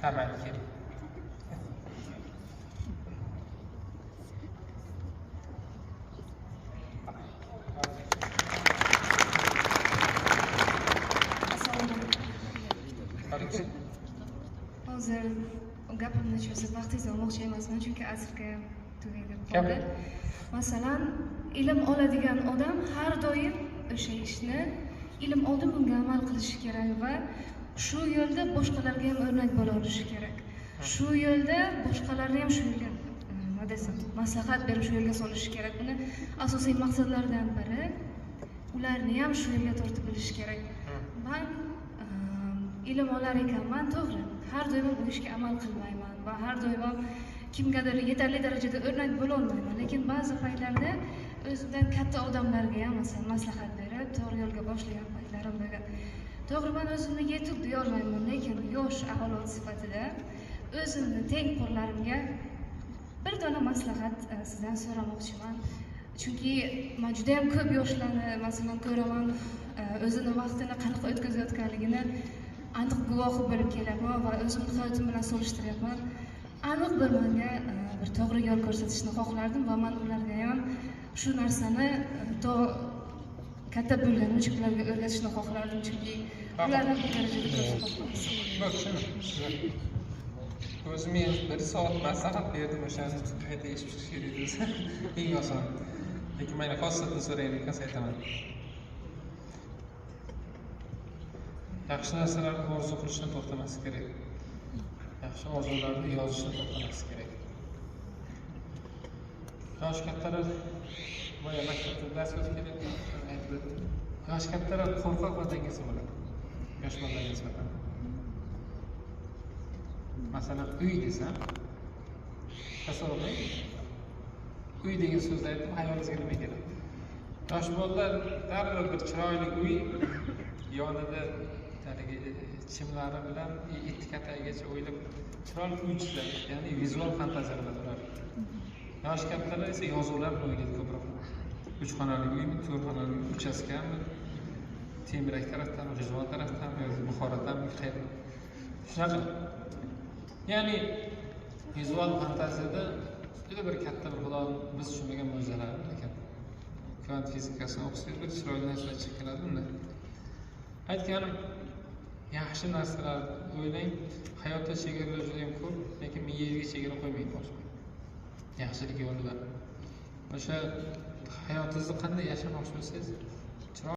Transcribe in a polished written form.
chiqarmaydi keling. Hozir gapimni cho'zib vaqtingizni olmoqchi emasman, chunki asrga tugayib qoldi. Masalan, ilm oladigan odam har doim o'sha ishni ilm oldi bunga amal qilishi kerak va shu yo'lda boshqalarga ham o'rnak bo'la olishi kerak. Shu yo'lda boshqalarni ham shu yo'lga nima desam, maslahat berib shu yo'lga solishi kerak. Buni asosiy maqsadlardan biri ularni ham shu yo'lga tortib bilish kerak. Men ilm olar ekanman, to'g'ri. Har doim bu ishga amal qilmayman va har doim kimgadir yetarli darajada o'rnak bo'la olmayman, lekin ba'zi paytlarda o'zimdan katta odamlarga ham masalan maslahat berib, to'g'ri yo'lga boshlagan paytlarim bo'lgan. To'g'ri, men o'zimni yetuk deya olmayman, lekin yosh avlod sifatida o'zimni tengqurlarimga bir dona maslahat sizdan so'ramoqchiman. Chunki men juda ham ko'p yoshlarni masalan ko'raman, o'zini vaqtini qanaqa o'tkazayotganligini aniq guvohi bo'lib kelaman va o'zimni hayotim bilan solishtiryapman. Aniq bir menga bir to'g'ri yo'l ko'rsatishni xohlardim va men ularga ham shu narsani to katta bo'lguncha ularga o'rgatishni xohlardim, chunki ularni bu darajada ko'rsatmoqchiman. O'zimga bir soat maslahat berdim, o'shani qayta eshitib chiqish kerak desa, eng oson. Lekin meni xosatni so'raydigan aytaman. Yaxshi narsalarni orzu qilishdan to'xtamaslik kerak. Yaxshi orzularni yozishdan to'xtamaslik kerak. Yosh kattalar boya maktabda dars o'tib keladi. Yosh kattalar qo'rqoq va dengizchi bo'ladi. Yosh bolalarga nisbatan. Masalan, uy desam, tasavvur uy degan so'zni aytib, hayolingizga nima keladi? Yosh bolalar darrov bir chiroyli uy yonida chimlari bilan ikki kataygacha o'ylab chiroyli uy chizadi, ya'ni vizual fantaziya qiladi ular. Yosh kattalar esa yozuvlarni o'ylaydi ko'proq. 3 xonali uymi, 4 xonali uy, uchastkami, Temirak tarafdan, Rizvon tarafdan yoki Buxorodan qayerda. Shunaqa. Ya'ni vizual fantaziyada juda bir katta bir xudo biz tushunmagan mo'jizalar ekan. Kvant fizikasini o'qisangiz bir chiroyli narsalar chiqadi unda. Aytganim, yaxshi narsalar o'ylang, hayotda chegaralar juda ham ko'p, lekin miyangizga chegara qo'ymang boshqa. Yaxshilik yo'lida. O'sha hayotingizni qanday yashamoqchi bo'lsangiz,